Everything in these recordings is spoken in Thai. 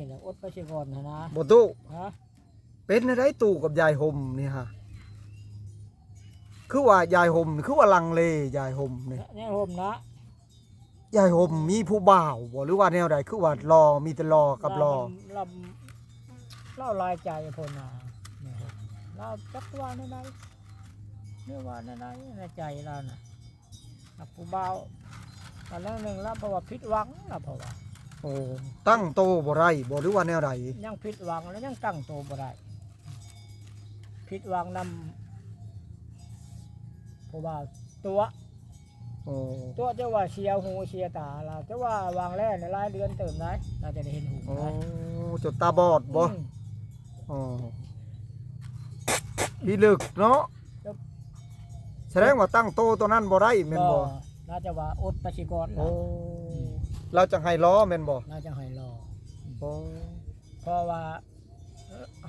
นี่แหละอดไปสิก่อนนะบ่ตู้ฮะเป็นได้ตู่กับยายห่มนี่ฮะคือว่ายายห่มคือว่าลังเลยายห่มนี่นี่ห่มนะยายห่มมีผู้บ่าวบ่หรือว่าแนวใดคือว่ารอมีแต่รอกับรอเราลายใจพุ่นน่ะเราจักว่าในไหนเนื้อว่าในใจเราน่ะผู้บ่าวตอนนั้นนึงเราเพราะว่าผิดหวังเราเพราะว่าโอ้ตั้งโตบ่ได้บ่หรือว่าแนวใดยังผิดหวังแล้วยังตั้งโตบ่ได้ผิดหวังนำผู้บ่าวตัวจะว่าเชียวหูเชียตาเราจะว่าวางแร่ในรายเดือนเติมได้เราจะได้เห็นหูได้จดตาบอดบ่พี่ลึกเนาะแสดงว่าตั้งโตตัวนั้นบ่ได้แม่นบ่น่าจะว่าอดปฏิกรเราจะให้ล้อแม่นบ่น่าจะให้ล้อเพราะว่า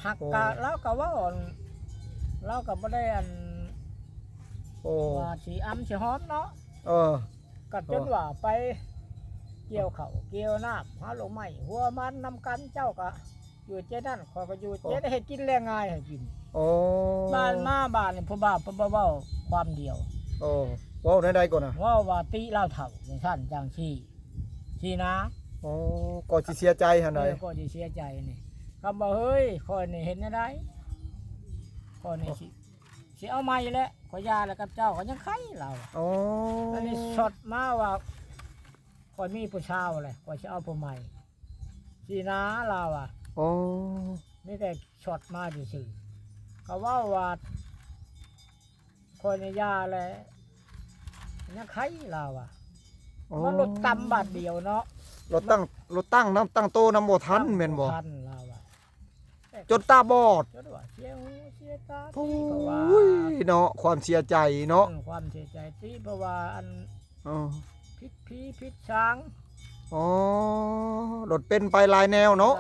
หักกะแล้วก็ว่าเราก็บ่ได้อันว่าสิอ้ำสิหอมเนาะก็จนว่าไปเกี่ยวข้าวเกี่ยวน้ำหาลงไม้หัวมันนำกันเจ้าก็อยู่เจนั่นขอยก็อยู่เจได้เฮ็ดกินแรงง่ายให้กินบ้านมาบ้านนี่ผู้บ่าวเว้าความเดียวเว้าได้ก่อนน่ะว่าติเราเฒ่าจังซั่นจังซี่นะก็สิเสียใจหั่นใดก็สิเสียใจนี่คำว่าเฮ้ยข้อยนี่เห็นได้ข้อยนี่สิเอาใหม่แล้วข้อยยาแล้วกับเจ้าก็ยังไข่เราอันนี้ช็อตมาว่าข้อยมีผู้ชาวแหละข้อยสิเอาผู้ใหม่สินะเรานี่แต่ช็อตมาซื่อๆก็ว่าข้อยนี่ยาแล้วยังไข่เรามันรถต่ำบาทเดียวเนาะรถตั้งน้ำตั้งโตน้ำบ่ทันแม่นบ่ทันเราจนตาบอดจนว่าเสียหูเสียตาโอ้ยเนาะความเสียใจเนาะความเสียใจที่เพราะว่าอันพิษผีพิษช้างรถเป็นไปหลายแนวเนาะ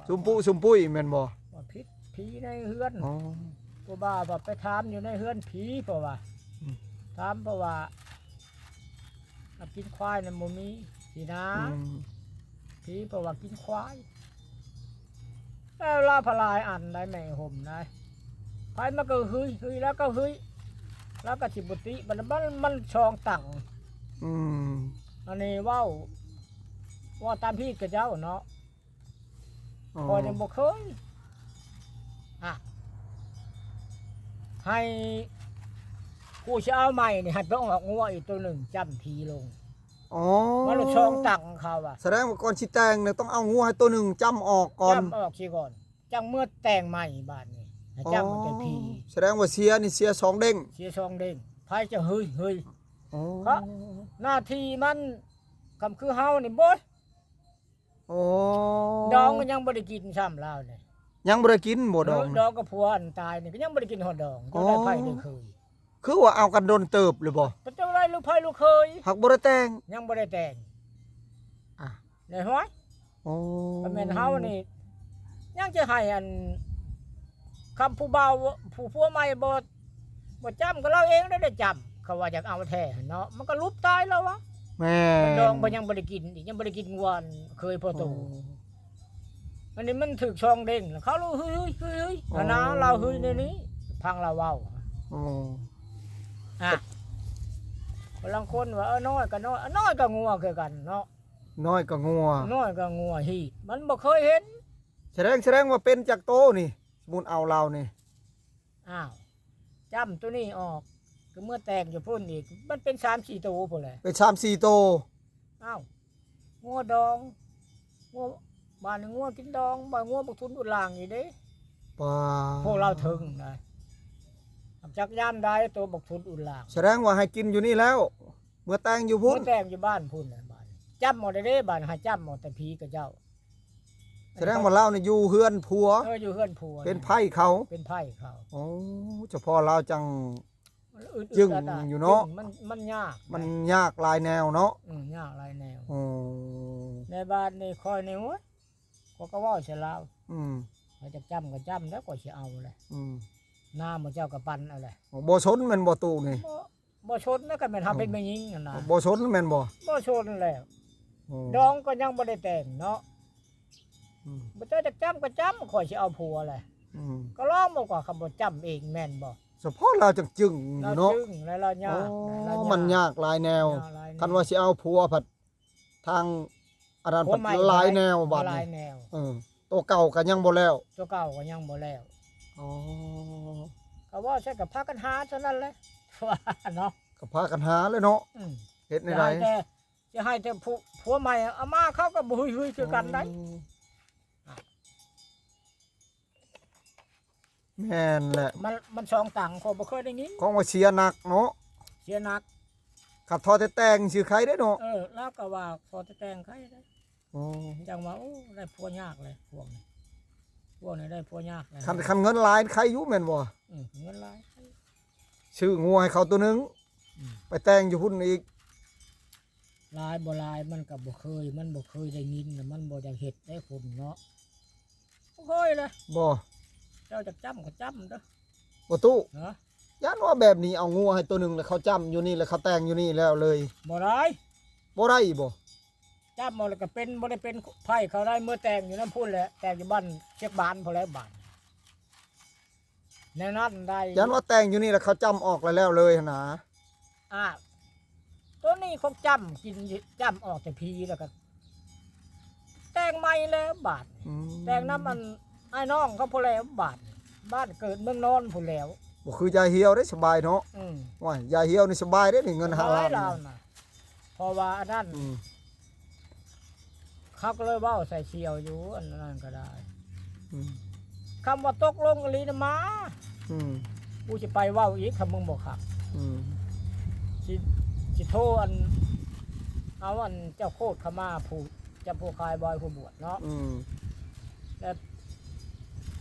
สุมปุ้ยแม่นบ่ว่าพิษผีในเฮือนผู้บ่าวแบบไปถามอยู่ในเฮือนผีเพราะว่าถามเพราะว่ากินควายในมุมนี้สินะผีเพราะว่ากินควายแล้วลาพลายอันได้แม่ห่มได้ไผมันก็ฮึยแล้วก็ฮึยแล้วก็สิบุติมันชองตั้งอันนี้ว่าตามพี่กับเจ้าเนาะพอยังบ่เคยให้ผู้เช่าใหม่นี่หัดต้องออกงัวอีกตัวหนึ่งจำผีลงมันชองตั้งเขาแสดงว่าก่อนสิแต่งเนี่ยต้องเอางัวให้ตัวหนึ่งจำออกก่อนจำออกสิก่อนจังเมื่อแต่งใหม่บ้านนี่จำมันเป็นผีแสดงว่าเสียนี่เสีย2เด้งไผจะเฮ้ยเพราะหน้าที่มันคำคือเฮานี่บ่ดองก็ยังบ่ได้กินซ้ำแล้วนี่ยังบ่ได้กินบ่ดองก็ผัวอันตายนี่ก็ยังบ่ได้กินฮอดดองก็ได้ไผได้เคยคือว่าเอากันโดนเติบหรือบ่เป็นจังไดลูกไผลูกเคยหักบ่ได้แต่งยังบ่ได้แต่งได้ฮ้อยก็แม่นเฮานี่ยังจะให้อันคำผู้บ่าวผู้ผัวใหม่บ่จำก็เราเองได้จำเขาว่าอยากเอาแท้เนาะมันก็ลุบตายแล้ววะแม่ดองบ่ยังบ่ได้กินอีกยังบ่ได้กินงวนเคยพอโตอันนี้มันถึกช่องเด้งเขารู้เฮ้ยอันนะเราเฮ้ยในนี้พังเราเว้าบางคนว่าน้อยก็น้อยก็งัวคือกันเนาะน้อยก็งัวฮีมันบ่เคยเห็นแสดงว่าเป็นจากโตนี่สมุนเอาเรานี่จำตัวนี้ออกก็เมื่อแตกอยู่พุ่นอีกมันเป็น 3-4 ตัวพุ่นแหละเป็น 3-4 ตัวงัวดองงัวบ้านงัวกินดองบ่งัวบักทุนอุลางอยู่เด้พวกเราถึงได้จักยามได้ตัวบักทุนอุลางแสดงว่าให้กินอยู่นี่แล้วเมื่อแต่งอยู่พุ่นเมื่อแต่งอยู่บ้านพุ่นน่ะบ้านจำหมดเด้บ้านให้จำหมดแต่ผีกับเจ้าแสดงว่าเราเนี่ยอยู่เฮือนผัวอยู่เฮือนผัวเป็นไผ่เขาเฉพาะเราจังยึงอยู่เนาะมันยากหลายแนวเนาะยากหลายแนวในบ้านนี่คอยนี่โอ้ยก็ว่าเสียแล้วเขาจะจำก็จำแล้วก็สิเอาเลยหน้ามันเจ้าก็ปั่นเอาเลยบ่ชนแม่นบ่ตู่นี่บ่ชนแล้วก็แม่นทำเป็นแม่หญิงนั่นน่ะบ่ชนแม่นบ่ชนแล้วดองก็ยังบ่ได้แต่งเนาะ บ่เจ้าจะจำก็จำข่อยสิเอาผัวแหละก็ลองบอกว่าคำบ่จำเองแม่นบ่ เฉพาะเราจังจึง เรา เนาะ จึงแล้วเรายาก มันยากหลายแนวคันว่าสิเอาผัวผัดทางอันนั้นผัดหลายแนวบัด หลา นี้ ยแนว ตัวเก่าก็ยังบ่แล้ว ตัวเก่าก็ยังบ่แล้ว อ๋อ ก็ว่าใช่กับพากันหาเท่านั้นแหละ ว่าเนาะ ก็พากันหาเลยเนาะ อืม เฮ็ดใน จะ ใด ให้แต่ผัวใหม่เอามาเขาก็บ่ฮึยๆคือกันได้ แม่นแหละ มันสองต่างคนบ่เคยได้ยิน ของว่าเชียร์หนักเนาะ เสียหนัก ขับทอแต่แต่งชื่อใครได้เนาะ แล้วก็ว่าพอจะแต่งใครได้ อ๋อ จังว่าโอ้ได้ผัวยากเลยพวกนี้ได้ผัวยากเลย คันเงินหลายใครอยู่แม่นบ่ เงินหลาย ชื่องัวให้เขาตัวหนึงไปแต่งอยู่พุ่นอีก หลายบ่หลายมันก็บ่เคยมันบ่เคยได้ยินน่ะมันบ่อยากเฮ็ดได้คนเนาะบ่เคยเลย บ่ เจ้าจะจำก็จำเด้อ บ่ตู้ เนาะ ย่านว่าแบบนี้เอางัวให้ตัวหนึงแล้วเขาจำอยู่นี่แล้วเขาแต่งอยู่นี่แล้วเลย บ่ได้ บ่ได้บ่ จำเอาแล้วก็เป็นบ่ได้เป็นไผเขาได้เมื่อแต่งอยู่น้ำพุ่นแหละแต่งอยู่บ้านเชียงบานพอแล้วบ้านในนั้นได้ ย่านว่าแต่งอยู่นี่แล้วเขาจำออกแล้วเลยหั่นนะ ตัวนี้เขาจำกินจำออกแต่พีแล้วก็แต่งใหม่แล้วบาทแต่งน้ำมันไอ้น้องเขาพอแล้วบาทบ้านเกิดเมืองนอนพอแล้ว บ่คือยายเหี่ยวได้สบายเนาะ อืม ว่ายายเหี่ยวนี่สบายได้นี่เงิน5ล้าน เราน่ะเพราะว่าอันนั้นเขาก็เลยเว้าใส่เชียวอยู่อันนั้นก็ได้คำว่าตกลงอลีนะมากูจะไปเว้าอีกคำมึงบอกครับสิโทรอันเอาอันเจ้าโคตรเขามาผูกจะผู้คายบอยผู้บวชเนาะแต่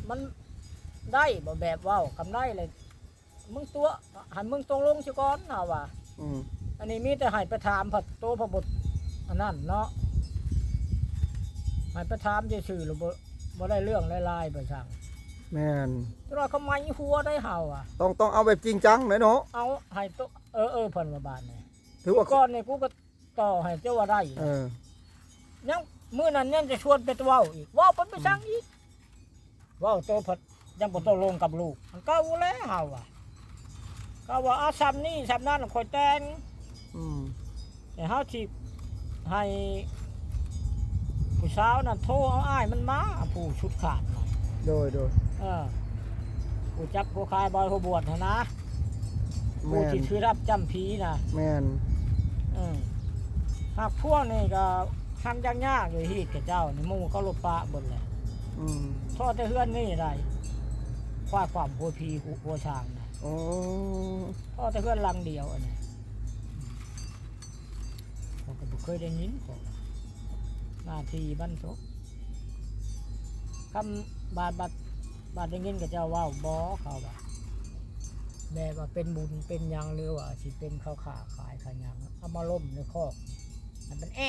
มันได้บ่แบบเว้าคำได้เลยมึงตัวหันมึงตรงลงสิก่อนเอาว่าอันนี้มีแต่ให้ไปถามผัดโตพระบุตรอันนั้นเนาะให้ไปถามซื่อๆหรือบ่ได้เรื่องลายๆไปสั่ง แม่น ตัวเราเขาไม้หัวได้เห่าอ่ะ ต้องเอาแบบจริงจังหน่อยเนาะ เอาให้โตเพิ่นว่าบานนี่ ถือว่า ก่อนนี่กูก็ต่อให้เจ้าว่าได้ยังมื้อนั้นยังจะชวนไปเว้าอีกเว้าเพิ่นไปสั่งอีกเว้าโตผัดยังบ่ตกลงกับลูกมันเก่าแล้วเห่าอ่ะก็ว่าอาซ้ำนี่ซ้ำนั้นข่อยแต่งแต่เฮาสิให้ผู้สาวน่ะโทรเอาอ้ายมันมาผู้ชุดขาดน่ะ โดยผู้จับผู้คายบอยผู้บวชนะผู้ที่คือรับจำผีนะ แม่น หากพวกนี่ก็ทำยากๆอยู่ฮีดกับเจ้านี่มู่เขาลบปะบนเลยทอดแต่เฮือนนี่ได้คว้าความหัวผีหัวช้างนะทอดแต่เฮือนลังเดียวอันนี้ผมก็บ่เคยได้ยินก่อนหน้าที่บรรทุกคำบาดได้ยินกับเจ้าว่าบ่เขาว่าแม่ว่าเป็นบุญเป็นยังหรือว่าสิเป็นข้าวขาขายขายยังเอามาล้มในคอกมันเป็นแอ่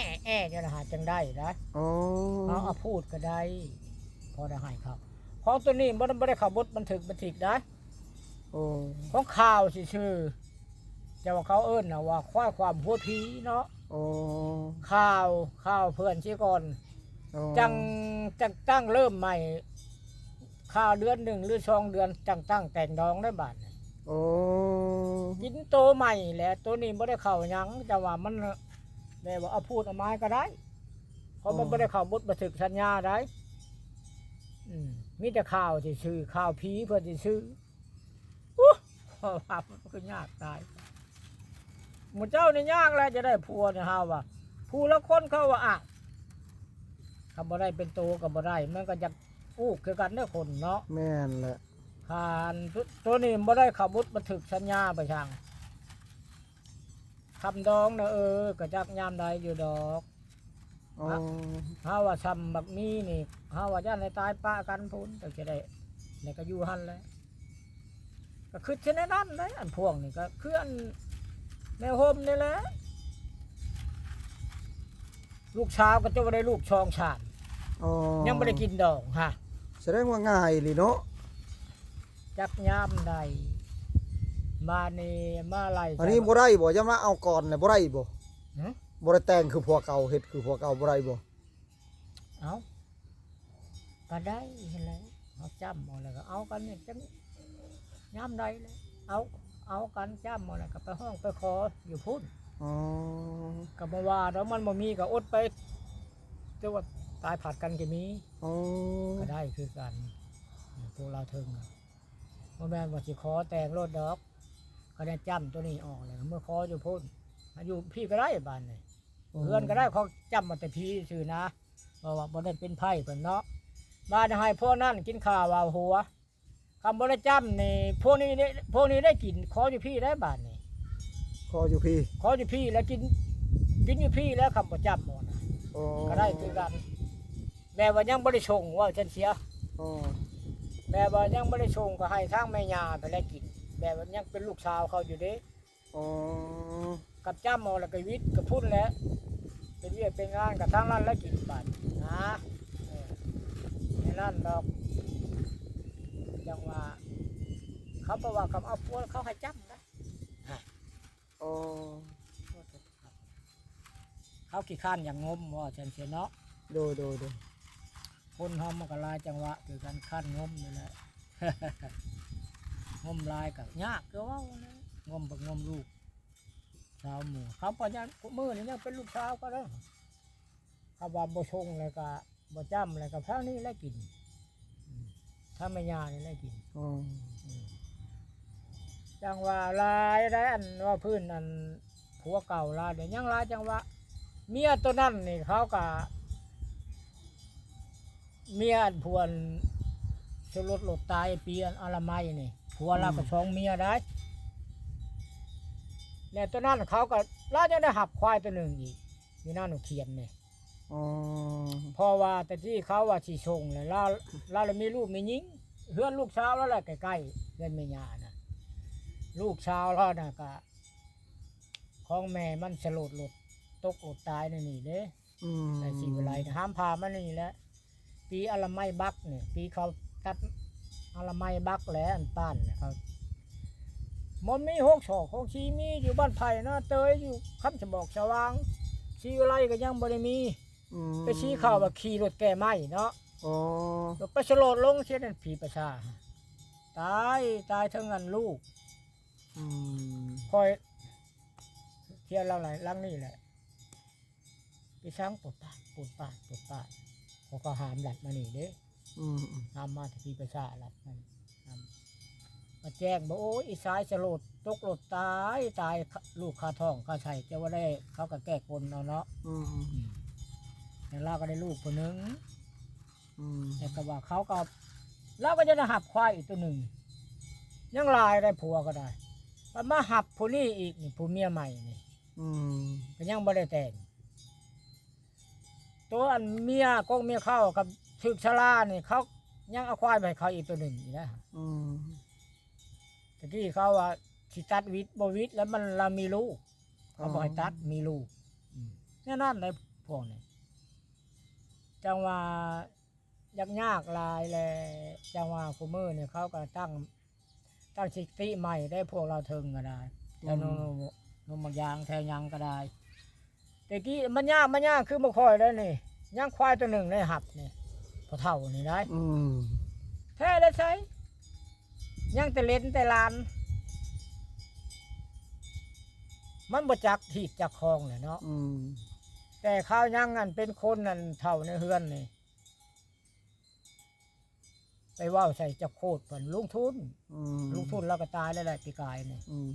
เนี่ยนะหาจังได้นะเอาพูดก็ได้พอได้ให้เขาของตัวนี้มันไม่ได้ข่าวบดบันทึกนะของข่าวชื่อจะว่าเขาเอิ้นนะว่าควายความหัวผีเนาะข่าวเพื่อนชี้ก่อนจังตั้งเริ่มใหม่ข่าวเดือน1หรือ2เดือนจังตั้งแต่งดองได้บาทกินโตใหม่แหละตัวนี้ไม่ได้เข่ายังจะว่ามันแม่ว่าเอาพูดเอาไม้ก็ได้เพราะมันไม่ได้เข่าบดบันทึกสัญญาได้มีแต่ข่าวที่ชื่อข่าวผีเพื่อที่ชื่อเพราะว่ามันก็ยากตายหมู่เจ้านี่ยากแล้วจะได้ผัวเนี่ยฮะว่าผู้ละคนเขาว่าเขาบ่ได้เป็นโตก็บ่ได้มันก็จะอู้คือกันได้คนเนาะแม่นแหละตัวนี้บ่ได้ขับบุตรบันทึกสัญญาไปช่างคำดองนะก็จักยามใดอยู่ดอกฮาว่าซ้ำบักมีนี่ฮาว่าย่านในตายป้ากันพุ่นแต่จะได้เนี่ยก็อยู่หันแล้วก็คือเช่นนั้นเลยอันพวงนี่ก็คืออันแม่โฮมนี่แหละลูกเช้าก็จะไม่ได้ลูกชองชาติยังไม่ได้กินดอกฮะแสดงว่าง่ายเลยเนาะจักยามใดมานี่มาไล่อันนี้บ่ได้บ่จะมาเอาก่อนเนี่ยบ่ได้บ่บ่ได้แต่งคือผัวเก่าเฮ็ดคือผัวเก่าบ่ได้บ่เอา ก็ได้เห็นแล้วเอาจ้ำเอาแล้วก็เอากันเนี่ยจังย้ำใดเลยเอากันจ้ำเอาแล้วก็ไปห้องไปขออยู่พุ่น อ๋อ ก็บ่ว่าแล้วมันบ่มีก็อดไปแต่ว่าตายผัดกันก็มี อ๋อ ก็ได้คือกันพวกเราถึงบ่แม่นว่าสิขอแต่งรถดอกก็ได้จ้ำตัวนี้ออกแล้วเมื่อขออยู่พุ่นอยู่พี่ก็ได้บ้านนี่เพื่อนก็ได้เขาจ้ำมาแต่พี่ซื่อนะเพราะว่าบ่ได้เป็นไผเพิ่นเนาะบ้านให้พวกนั้นกินข้าวว่าหัวคำบ่ได้จ้ำนี่พวกนี้ได้กินขออยู่พี่ได้บ้านนี่ ขออยู่พี่ ขออยู่พี่แล้วกินอยู่พี่แล้วคำบ่จ้ำหมดนะ อ๋อ ก็ได้คือกันแบบว่ายังบ่ได้ชงว่าฉันเสีย อ๋อ แบบว่ายังบ่ได้ชงก็ให้ทางแม่ย่าไปแล้วกินแบบว่ายังเป็นลูกสาวเขาอยู่เด้ อ๋อ กับจ้ำเอาแล้วก็วิทย์กับพุ่นแล้วเป็นเวียกเป็นงานกับทางนั้นแล้วกินบัดนะในนั้นดอกจังว่าเขาบอกว่าคำเอาพวกเขาให้จ้ำนะ อ๋อ เขาขี้ข้านอย่างงมว่าฉันเสียเนาะ โดยโดยโดย คนเฮามันก็หลายจังหวะคือการข้านงมนี่แหละ งมลายกับยากก็ว่านะงมบักงมลูกสาวหมู่เขาปัญญามือนี่ยังเป็นลูกสาวก็ได้เขาว่าบ่ชงเลยก็บ่จ้ำเลยก็พระนี่แหละกินถ้าไม่ยานี่แหละกิน อ๋อ จังว่าลายได้อันว่าพื้นอันผัวเก่าลายเดี๋ยวยังลายจังว่าเมียตัวนั้นนี่เขาก็เมียอันพวนชลดหลดตายปีอันอลามัยนี่ผัวเราก็ช่องเมียได้แล้วตัวนั้นเขาก็ลายจะได้หับควายตัวหนึ่งอีกอยู่หน้าหนูเขียนนี่ อ๋อ เพราะว่าแต่ที่เขาว่าชีชงเลยเรามีลูกมีหญิงเฮือนลูกสาวแล้วแหละใกล้ๆเฮือนแม่ย่านะลูกสาวเราน่ะก็ของแม่มันสลดหลดตกอดตายในนี่เด้ อืม แต่สิเวลาห้ามพามันนี่แหละปีอลามัยบักเนี่ยปีเขาตัดอลามัยบักแล้วอันป้านเนี่ยเขามันมีหกศอกหกชีมีอยู่บ้านไผ่นะเตยอยู่คำจะบอกสว่างชีอะไรก็ยังบ่ได้มี อืม ไปชี้ข่าวว่าขี่รถแก่ไม้เนาะ อ๋อ ไปสโลดลงเช่นนั้นผีประชาตายทั้งนั้นลูก อืม คอยเที่ยวเราไหนลังนี่แหละไปช้างปวดปาดเขาก็หามหลัดมานี่เด้ อืม หามมาที่ผีประชาหลัดมันมาแจ้งบอกโอ้ยอีสายสโลดตกรถตายลูกคาท้องคาไช่จะว่าได้เขาก็แก้คนเอาเนาะ อืม แต่เราก็ได้ลูกคนนึง อืม แต่ก็ว่าเขาก็เราก็จะได้หับควายอีกตัวหนึ่งยังลายได้ผัวก็ได้มันมาหับผู้นี้อีกนี่ผู้เมียใหม่นี่ อืม ก็ยังบ่ได้แต่งตัวอันเมียกงเมียเข้ากับถึกชรานี่เขายังเอาควายไปให้เขาอีกตัวหนึ่งอีกนะ อืม ตะกี้เขาว่าสิตัดวิทย์บ่วิทย์แล้วมันเรามีลูกเขาบอกให้ตัดมีลูกเนี่ยนั่นเลยพวกนี้จังว่ายากลายเลยจังว่าคูมือเนี่ยเขาก็ตั้งสิทธิใหม่ได้พวกเราถึงก็ได้แต่นมบางยางแทงยังก็ได้แต่กี้มันยากคือมาคอยได้นี่ย่างควายตัวหนึ่งในหับนี่พอเท่านี่ได้ อืม แท้เลยใช่ย่างแต่เล่นแต่ลานมันบ่จักถีบจักคลองเลยเนาะ อืม แต่ข้าวย่างนั่นเป็นคนนั่นเท่าในเฮือนนี่ไปว่าใส่จะโคตรผลลุงทุน อืม ลุงทุนแล้วก็ตายแล้วแหละปีกายนี่ อืม